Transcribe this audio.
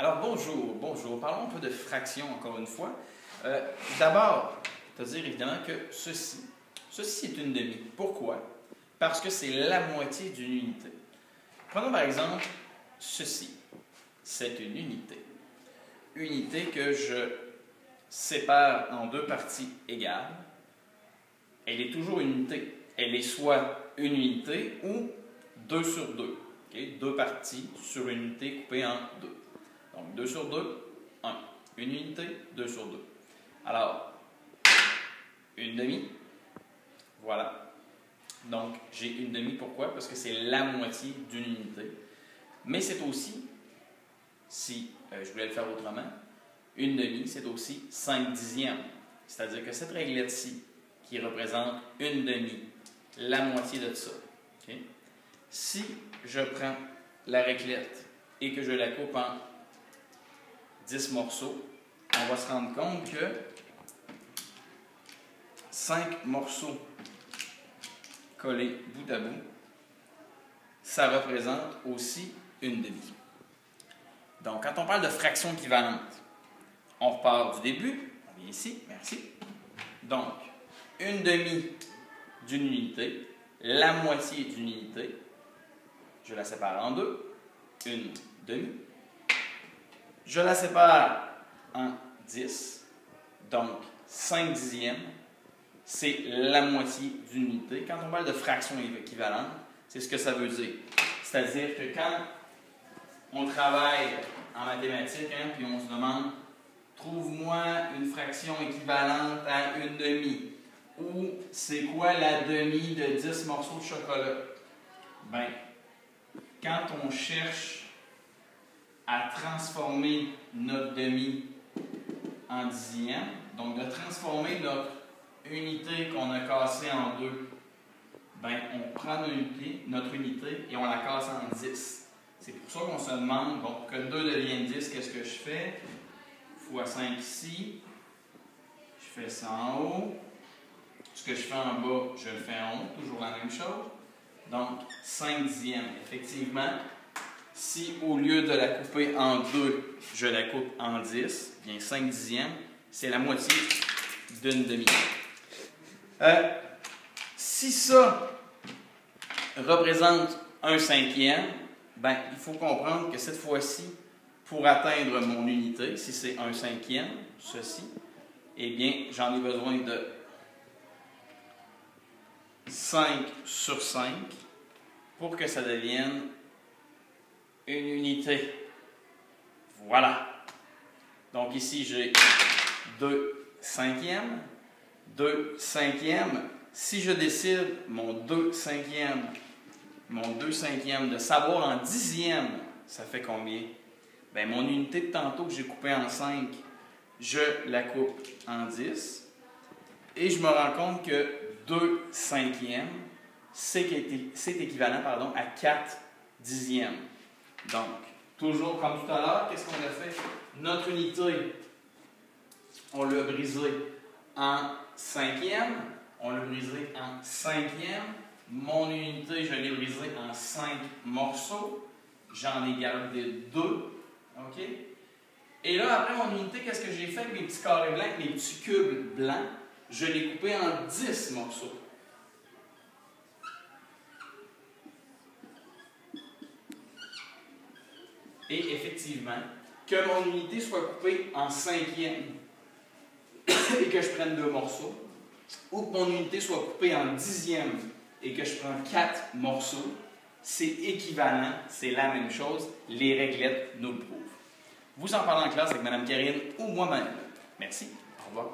Alors bonjour. Parlons un peu de fraction encore une fois. D'abord, te dire évidemment que ceci est une demi. Pourquoi? Parce que c'est la moitié d'une unité. Prenons par exemple ceci. C'est une unité. Unité que je sépare en deux parties égales. Elle est toujours une unité. Elle est soit une unité ou 2 sur 2. Okay? Deux parties sur une unité coupée en deux. Donc 2 sur 2, 1. Une unité, 2 sur 2. Alors, une demi, voilà. Donc, j'ai une demi, pourquoi? Parce que c'est la moitié d'une unité. Mais c'est aussi, si je voulais le faire autrement, une demi, c'est aussi 5 dixièmes. C'est-à-dire que cette réglette-ci, qui représente une demi, la moitié de ça. Okay? Si je prends la réglette et que je la coupe en 10 morceaux, on va se rendre compte que 5 morceaux collés bout à bout, ça représente aussi une demi. Donc, quand on parle de fraction équivalente, on repart du début. On vient ici, merci. Donc, une demi d'une unité, la moitié d'une unité, je la sépare en deux, une demi. Je la sépare en 10, donc 5 dixièmes, c'est la moitié d'une unité. Quand on parle de fraction équivalente, c'est ce que ça veut dire. C'est-à-dire que quand on travaille en mathématiques, puis on se demande « Trouve-moi une fraction équivalente à une demi » ou « C'est quoi la demi de 10 morceaux de chocolat? » Bien, quand on cherche à transformer notre demi en dixième, donc de transformer notre unité qu'on a cassée en deux, ben, on prend notre unité et on la casse en 10. C'est pour ça qu'on se demande, bon, pour que 2 devienne 10, qu'est-ce que je fais? Fois 5 ici, je fais ça en haut. Ce que je fais en bas, je le fais en haut, toujours la même chose. Donc, 5 dixièmes. Effectivement, si au lieu de la couper en 2, je la coupe en 10, bien 5 dixièmes, c'est la moitié d'une demi. Si ça représente un cinquième, ben, il faut comprendre que cette fois-ci, pour atteindre mon unité, si c'est un cinquième, ceci, eh bien, j'en ai besoin de 5 sur 5 pour que ça devienne une unité. Voilà. Donc ici, j'ai 2 cinquièmes. 2 cinquièmes. Si je décide mon 2 cinquièmes de savoir en dixième, ça fait combien? Bien, mon unité de tantôt que j'ai coupée en 5, je la coupe en 10. Et je me rends compte que 2 cinquièmes, c'est équivalent à 4 dixièmes. Donc, toujours comme tout à l'heure, qu'est-ce qu'on a fait? Notre unité, on l'a brisée en cinquième. On l'a brisée en cinquième. Mon unité, je l'ai brisée en 5 morceaux. J'en ai gardé 2. OK? Et là, après mon unité, qu'est-ce que j'ai fait avec mes petits carrés blancs, mes petits cubes blancs? Je l'ai coupé en 10 morceaux. Et effectivement, que mon unité soit coupée en cinquième et que je prenne 2 morceaux, ou que mon unité soit coupée en dixième et que je prends 4 morceaux, c'est équivalent, c'est la même chose, les réglettes nous le prouvent. Vous en parlez en classe avec Mme Karine ou moi-même. Merci, au revoir.